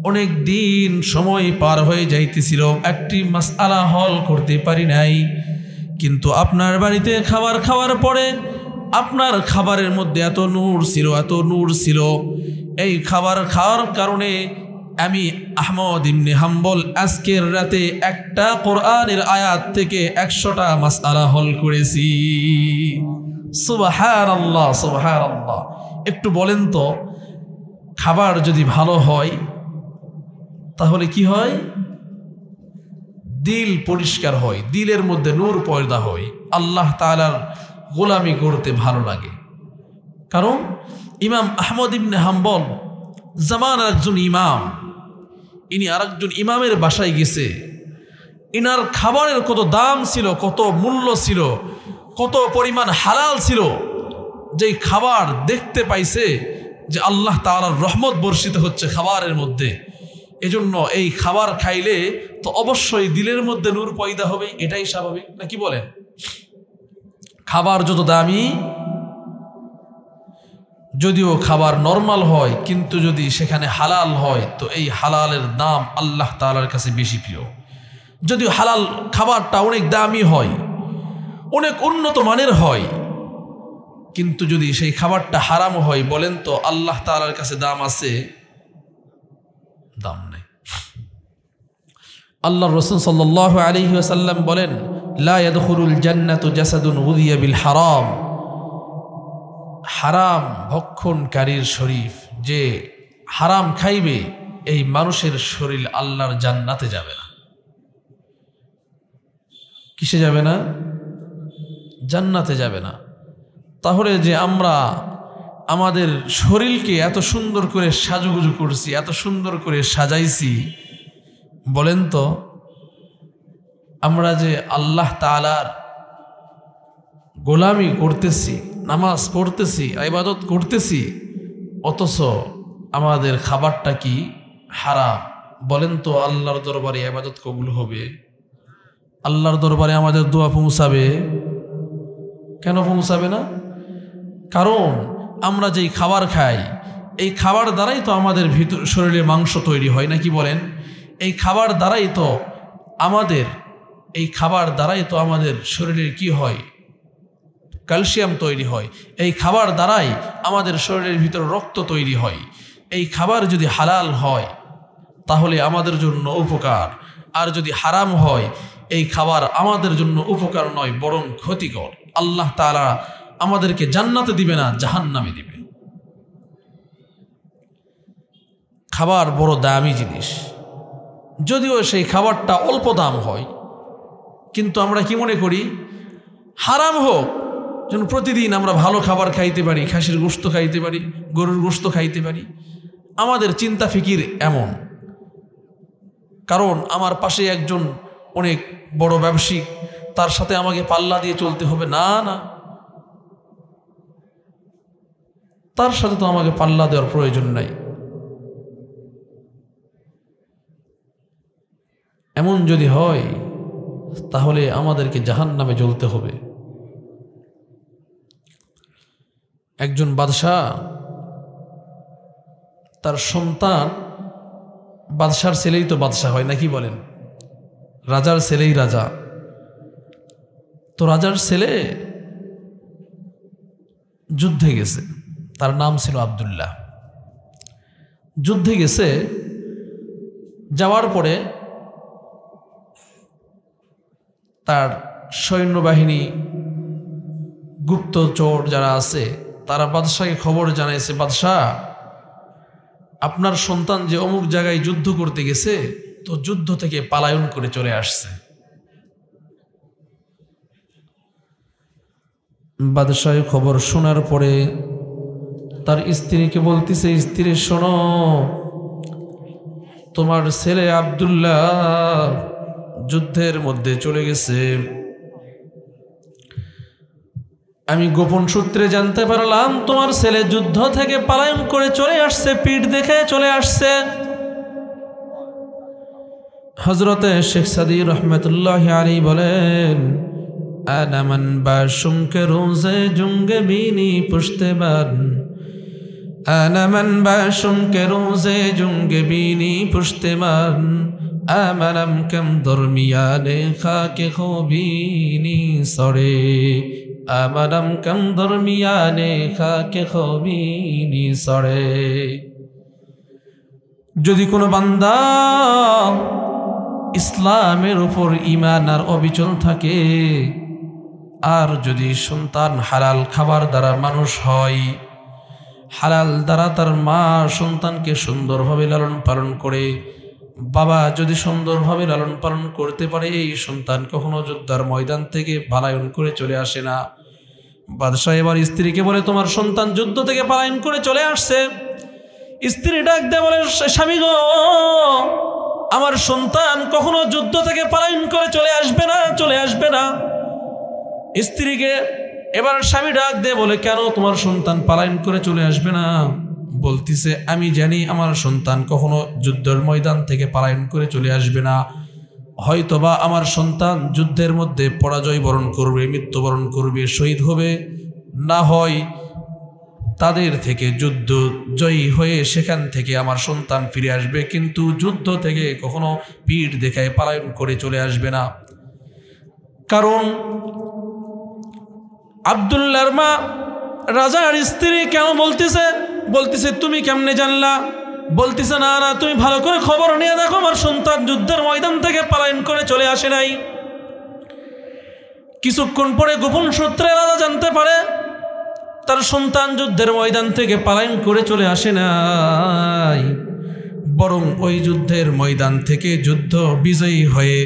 অনেক দিন সময় পার হয়ে যাইতেছিল, একটি মাসআলা হল করতে পারি নাই, কিন্তু আপনার বাড়িতে খাবার খাওয়ার পরে আপনার খাবারের মধ্যে এত নূর ছিল, এত নূর ছিল, এই খাবার খাওয়ার কারণে আমি আহমদ ইবনে হাম্বল আজকের রাতে একটা কোরআনের আয়াত থেকে 100টা মাসআলা হল করেছি। সুবহানাল্লাহ সুবহানাল্লাহ। একটু বলেন তো, খাবার যদি ভালো হয় তাহলে কি হয়? দিল পরিষ্কার হয়, দিলের মধ্যে নূর পয়দা হয়, আল্লাহ তাআলার গোলামি করতে ভালো লাগে। কারণ ইমাম আহমদ ইবনে হাম্বল জামানার একজন ইমাম, ইনি আরেকজন ইমামের বাসায় গেছে, ইনার খাবারের কত দাম ছিল, কত মূল্য ছিল, কত পরিমাণ হালাল ছিল, যেই খাবার দেখতে পাইছে যে আল্লাহ তাআলার রহমত বর্ষিত হচ্ছে খাবারের মধ্যে, এজন্য এই খাবার খাইলে তো অবশ্যই দিলের মধ্যে নূর পয়দা হবে, এটাই স্বাভাবিক, নাকি বলেন? খাবার যত দামি, যদিও খাবার নরমাল হয়, কিন্তু যদি সেখানে হালাল হয় তো এই হালালের দাম আল্লাহ তাআলার কাছে বেশি প্রিয়। যদিও হালাল খাবারটা অনেক দামি হয়, অনেক উন্নত মানের হয়, কিন্তু যদি সেই খাবারটা হারাম হয়, বলেন তো আল্লাহ তাআলার কাছে দাম আছে? দাম নেই। আল্লাহর রাসূল সাল্লাল্লাহু আলাইহি ওয়াসাল্লাম বলেন, লা ইয়াদখুলুল জান্নাতু জাসাদুন উযিয়া বিল হারাম। হারাম ভক্ষণকারীর শরীর, যে হারাম খাইবে, এই মানুষের শরীর আল্লাহর জান্নাতে যাবে না। কিসে যাবে না? জান্নাতে যাবে না। তাহলে যে আমরা আমাদের শরীরকে এত সুন্দর করে সাজুগুজু করছি, এত সুন্দর করে সাজাইছি, বলেন তো আমরা যে আল্লাহ তাআলার গোলামি করতেছি, নামাজ পড়তেছি, ইবাদত করতেছি, অথচ আমাদের খাবারটা কি হারাম, বলেন তো আল্লাহর দরবারে ইবাদত কবুল হবে? আল্লাহর দরবারে আমাদের দোয়া পৌঁছাবে? কেন পৌঁছাবে না? কারণ আমরা যেই খাবার খাই, এই খাবার দ্বারাই তো আমাদের ভিতর শরীরে মাংস তৈরি হয়, নাকি বলেন? এই খাবার দ্বারাই তো আমাদের শরীরের কি হয়? ক্যালসিয়াম তৈরি হয়, এই খাবার দ্বারাই আমাদের শরীরের ভিতর রক্ত তৈরি হয়। এই খাবার যদি হালাল হয় তাহলে আমাদের জন্য উপকার, আর যদি হারাম হয় এই খাবার আমাদের জন্য উপকার নয় বরং ক্ষতিকর। আল্লাহ তাআলা আমাদেরকে জান্নাতে দিবে না, জাহান্নামে দিবে। খাবার বড় দামি জিনিস, যদিও সেই খাবারটা অল্প দাম হয়, কিন্তু আমরা কি মনে করি হারাম হোক যেন প্রতিদিন আমরা ভালো খাবার খাইতে পারি, খাসির গোশত খাইতে পারি, গরুর গোশত খাইতে পারি। আমাদের চিন্তা ফিকির এমন। কারণ আমার পাশে একজন অনেক বড় ব্যবসায়িক, তার সাথে আমাকে পাল্লা দিয়ে চলতে হবে? না না, তার সাথে তো আমাকে পাল্লা দেওয়ার প্রয়োজন নাই। এমন যদি হয় তাহলে আমাদেরকে জাহান্নামে জ্বলতে হবে। একজন বাদশাহ, তার সন্তান, বাদশার ছেলেই তো বাদশাহ হয় নাকি বলেন, রাজার ছেলেই রাজা। তো রাজার ছেলে যুদ্ধে গেছে, তার নাম ছিল আব্দুল্লাহ। যুদ্ধে গেছে, যাওয়ার পরে তার সৈন্যবাহিনী, গুপ্তচর যারা আছে তারা বাদশাহকে খবর জানাইছে, বাদশাহ আপনার সন্তান যে অমুক জায়গায় যুদ্ধ করতে গেছে, তো যুদ্ধ থেকে পালায়ন করে চলে আসছে। বাদশাহ খবর শোনার পরে তার স্ত্রীকে বলতেছে, স্ত্রী শোনো, তোমার ছেলে আব্দুল্লাহ যুদ্ধের মধ্যে চলে গেছে। আমি গোপন সূত্রে জানতে পারলাম তোমার ছেলে যুদ্ধ থেকে পলায়ন করে চলে আসছে, পিঠ দেখে চলে আসছে। হযরতে শেখ সাদী রহমাতুল্লাহি আলাইহি বলেন, আনা মান বাশুম কে রোজে জুঙ্গে বিনি পুশতেবান, আনা মান বাশুম কে রোজে জুঙ্গে বিনি পুশতেবান, আমারম কম দরমিয়ানে খাকে খোবিনি সরে, আমারম কম দরমিয়ানে খাকে খোবিনি সরে। যদি কোনো বান্দা ইসলামের উপর ঈমান আর অবিচল থাকে, আর যদি সন্তান হালাল খাবার দ্বারা মানুষ হয়, হালাল দ্বারা তার মা সন্তানকে সুন্দরভাবে লালন পালন করে, বাবা যদি সুন্দরভাবে লালন পালন করতে পারে, এই সন্তান কখনো যুদ্ধের ময়দান থেকে পলায়ন করে চলে আসে না। বাদশাহ এবার স্ত্রীকে বলে, তোমার সন্তান যুদ্ধ থেকে পলায়ন করে চলে আসছে। স্ত্রী ডাক দিয়ে বলে, স্বামী গো, আমার সন্তান কখনো যুদ্ধ থেকে পলায়ন করে চলে আসবে না, চলে আসবে না। স্ত্রীকে এবার স্বামী ডাক দিয়ে বলে, কেন তোমার সন্তান পলায়ন করে চলে আসবে না? বলতিছে, আমি জানি আমার সন্তান কখনো যুদ্ধের ময়দান থেকে পলায়ন করে চলে আসবে না। হয়তোবা আমার সন্তান যুদ্ধের মধ্যে পরাজয় বরণ করবে, মৃত্যুবরণ করবে, শহীদ হবে, না হয় তাদের থেকে যুদ্ধ জয়ী হয়ে সেখান থেকে আমার সন্তান ফিরে আসবে, কিন্তু যুদ্ধ থেকে কখনো পিঠ দেখায় পলায়ন করে চলে আসবে না। কারণ আব্দুল্লাহর মা রাজার স্ত্রী কেন বলতেছে তুমি কেমনে জানলা? বলতেছে, না না, তুমি ভালো করে খবর নিয়ে দেখো, আমার সন্তান যুদ্ধের ময়দান থেকে পলায়ন করে চলে আসে নাই। কিছুক্ষণ পরে গোপন সূত্রে রাজা জানতে পারে তার সন্তান যুদ্ধের ময়দান থেকে পলায়ন করে চলে আসে নাই, বরং ওই যুদ্ধের ময়দান থেকে যুদ্ধ বিজয়ী হয়ে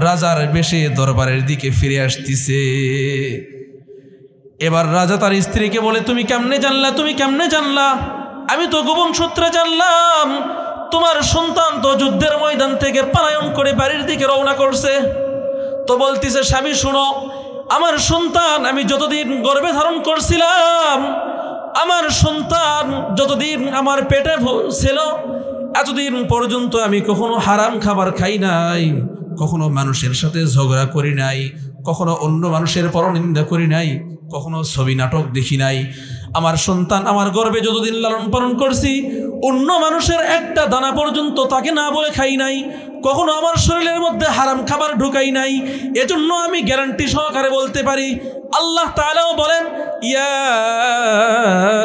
রাজার বেশে দরবারের দিকে ফিরে আসতেছে। এবার রাজা তার স্ত্রীকে বলে, তুমি কেমনে জানলা? তুমি কেমনে জানলা? আমি তো গোপন সূত্রে জানলাম তোমার সন্তান তো যুদ্ধের ময়দান থেকে পলায়ন করে বাড়ির দিকে রওনা করছে। তো বলতেছে, স্বামী শুনো, আমার সন্তান আমি যতদিন গর্ভে ধারণ করছিলাম, আমার সন্তান যতদিন আমার পেটে ছিল, এতদিন পর্যন্ত আমি কখনো হারাম খাবার খাই নাই, কখনো মানুষের সাথে ঝগড়া করি নাই, কখনো অন্য মানুষের পরনিন্দা করি নাই, কখনো ছবি নাটক দেখি নাই। আমার সন্তান আমার গর্ভে যতদিন লালন পালন করছি, অন্য মানুষের একটা দানা পর্যন্ত তাকে না বলে খাই নাই। কখনো আমার শরীরের মধ্যে হারাম খাবার ঢুকাই নাই, এজন্য আমি গ্যারান্টি সহকারে বলতে পারি। আল্লাহ তাআলাও বলেন, ইয়া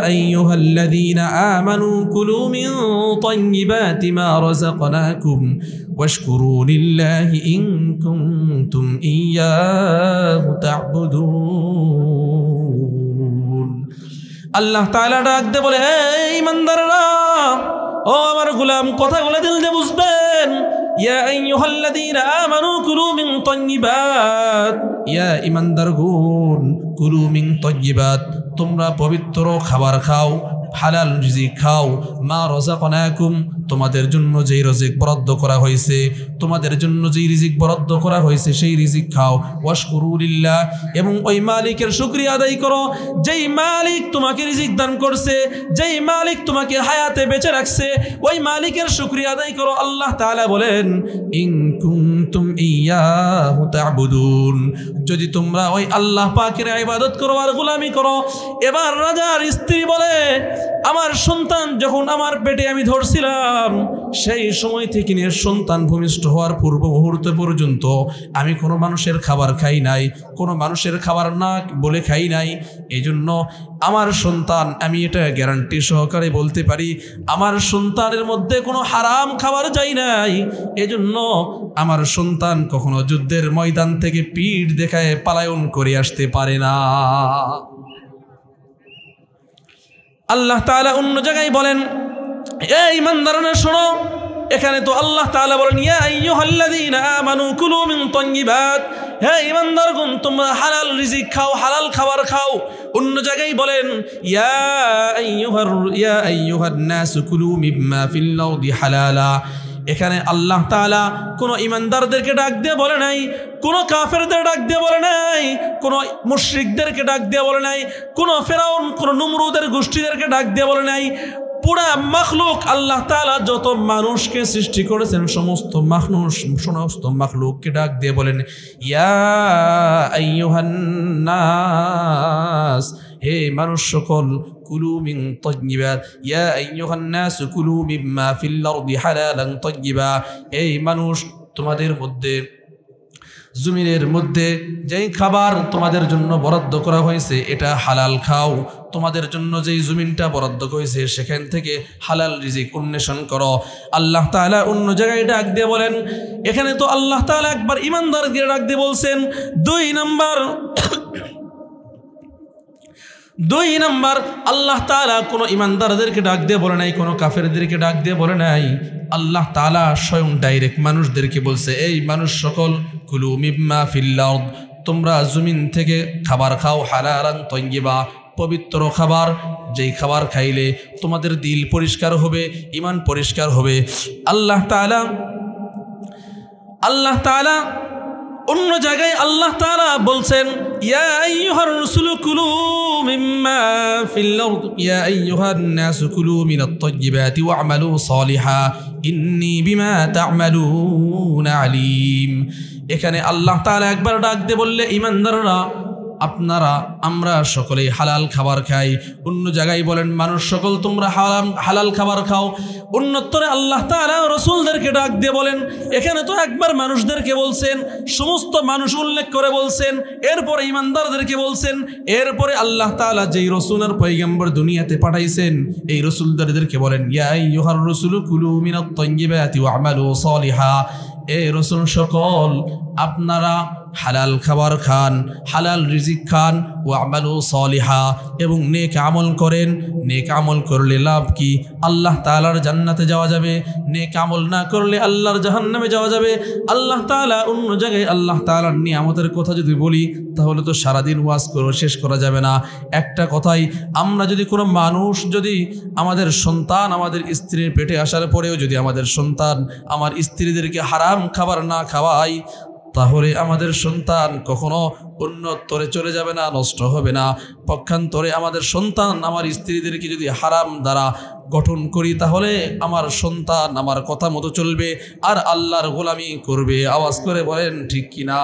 আইয়ুহাল্লাযীনা আমানু কুলু মিন তাইয়্যিবাতি মা রাযাকনাকুম ওয়াশকুরু লিল্লাহি ইন কুনতুম ইয়্যাহু তা'বুদুন। আল্লাহ তাআলা ডাক দে বলে, হে ঈমানদাররা, ও আমার গোলাম, কথাগুলো দিল দিয়ে বুঝবেন। ইয়া আইয়ুহাল্লাযীনা আমানু কুলু মিন তাইয়্যিবাত, ইয়া ঈমানদারগণ, কুলু মিন তাইয়্যিবাত, তোমরা পবিত্র খাবার খাও, হালাল রিজিক খাও, মা রাযাকনাকুম, তোমাদের জন্য যেই রিজিক বরাদ্দ করা হয়েছে, তোমাদের জন্য যেই রিজিক বরাদ্দ করা হয়েছে সেই রিজিক খাও। ওয়াশকুরু লিল্লাহ, এবং ওই মালিকের শুকরিয়া আদায় করো, যেই মালিক তোমাকে রিজিক দান করছে, যেই মালিক তোমাকে হায়াতে বেঁচে রাখছে, ওই মালিকের শুকরিয়া আদায় করো। আল্লাহ তাআলা বলেন, ইন কুনতুম ইয়্যাহু তা'বুদুন, যদি তোমরা ওই আল্লাহ পাকের ইবাদত করো আর গোলামি করো। এবার রাজার স্ত্রী বলে, আমার সন্তান যখন আমার পেটে আমি ধরছিলাম, সেই সময় থেকে নিয়ে সন্তান ভূমিষ্ঠ হওয়ার পূর্ব মুহূর্ত পর্যন্ত আমি কোনো মানুষের খাবার খাই নাই, কোনো মানুষের খাবার না বলে খাই নাই। এই জন্য আমার সন্তান, আমি এটা গ্যারান্টি সহকারে বলতে পারি, আমার সন্তানের মধ্যে কোনো হারাম খাবার যায় নাই। এজন্য আমার সন্তান কখনো যুদ্ধের ময়দান থেকে পিঠ দেখায় পলায়ন করে আসতে পারে না। আল্লাহ তাআলা অন্য জায়গায় বলেন, এই ঈমানদাররা শোনো, এখানে তো আল্লাহ তাআলা বলেন, ইয়া আইয়ুহাল্লাযীনা আমানু কুলু মিন তাইয়্যিবাত, হে ঈমানদারগণ, তোমরা হালাল রিজিক খাও, হালাল খাবার খাও। অন্য জায়গায় বলেন, ইয়া আইয়ুহান নাসু কুলু মিম্মা ফিল আরদি হালালা। এখানে আল্লাহ তাআলা কোনো ঈমানদারদেরকে ডাক দিয়ে বলে নাই, কোনো কাফেরদের ডাক দিয়ে বলে নাই, কোনো মুশরিকদেরকে ডাক দিয়ে বলে নাই, কোনো ফেরাউন, কোনো নমরুদের গোষ্ঠীদেরকে ডাক দিয়ে বলে নাই। পুরা মাখলুক, আল্লাহ তাআলা যত মানুষকে সৃষ্টি করেছেন সমস্ত মাখলুককে ডাক দিয়ে বলেন, ইয়া আইয়ুহান নাস, হে মানুষ সকল, কুলু মিন তাইয়্যিবাত, ইয়া আইয়ুহান নাস কুলু মিম্মা ফিল আরদি হালালান তাইয়্যিবা, এই মানুষ, তোমাদের মধ্যে জমিনের মধ্যে যেই খাবার তোমাদের জন্য বরাদ্দ করা হয়েছে এটা হালাল খাও। তোমাদের জন্য যেই জমিনটা বরাদ্দ হয়েছে সেখান থেকে হালাল রিজিক অন্বেষণ করো। আল্লাহ তাআলা অন্য জায়গায় ডাক দিয়ে বলেন, এখানে তো আল্লাহ তাআলা একবার ঈমানদারকে ডাক দিয়ে বলছেন। দুই নাম্বার আল্লাহ তাআলা কোনো ঈমানদারদেরকে ডাক দিয়ে বলে নাই, কোনো কাফেরদেরকে ডাক দিয়ে বলে নাই। আল্লাহ তাআলা স্বয়ং ডাইরেক্ট মানুষদেরকে বলছে, এই মানুষ সকল, কুলু মিম্মা ফিল আরদ, তোমরা জমিন থেকে খাবার খাও, হালালান তাইয়্যিবা, পবিত্র খাবার, যেই খাবার খাইলে তোমাদের দিল পরিষ্কার হবে, ঈমান পরিষ্কার হবে। আল্লাহ তাআলা অন্য জায়গায় আল্লাহ তাআলা বলছেন, ইয়া আইয়ুহার রাসূলু কুলু মিম্মা ফিল আরদ, ইয়া আইয়ুহান নাসু কুলু মিনাত তাইয়্যিবাতি ওয়া'মালু সালিহা ইন্নী বিমা তা'মালুনা আলীম। এখানে আল্লাহ তাআলা একবার ডাক দিয়ে বললে, ঈমানদাররা, আপনারা, আমরা সকলেই হালাল খাবার খাই। অন্য জায়গায় বলেন, মানুষ সকল, তোমরা হালাল খাবার খাও। অন্যত্তরে আল্লাহ তাআলা রাসূলদেরকে ডাক দিয়ে বলেন, এখানে তো একবার মানুষদেরকে বলছেন, সমস্ত মানুষ উল্লেখ করে বলছেন, এরপরে ঈমানদারদেরকে বলছেন, এরপরে আল্লাহ তাআলা যেই রাসূলের পয়গম্বর দুনিয়াতে পাঠাইছেন এই রাসূলদেরকে বলেন, ইয়া আইয়ুহার রাসূলু কুলু মিনাত তাইয়্যিবাতি ওয়া'মালু সালিহা, এই রাসূল সকল, আপনারা হালাল খাবার খান, হালাল রিজিক খান, ওয়া'মালু সালিহা, এবং নেক আমল করেন। নেক আমল করলে লাভ কি? আল্লাহ তাআলার জান্নাতে যাওয়া যাবে। নেক আমল না করলে আল্লাহর জাহান্নামে যাওয়া যাবে। আল্লাহ তাআলা অন্য জায়গায় আল্লাহ তাআলার নিয়ামতের কথা যদি বলি তাহলে তো সারাদিন ওয়াজ করে শেষ করা যাবে না। একটা কথাই, আমরা যদি কোনো মানুষ, যদি আমাদের সন্তান আমাদের স্ত্রীর পেটে আসার পরেও যদি আমাদের সন্তান আমার স্ত্রীদেরকে হারাম খাবার না খাওয়াই, তাহলে আমাদের সন্তান কখনো উন্নতরে চলে যাবে না, নষ্ট হবে না। পক্ষান্তরে আমাদের সন্তান আমার স্ত্রীদেরকে যদি হারাম দ্বারা গঠন করি তাহলে আমার সন্তান আমার কথা মতো চলবে আর আল্লাহর গোলামি করবে। আওয়াজ করে বলেন ঠিক কিনা?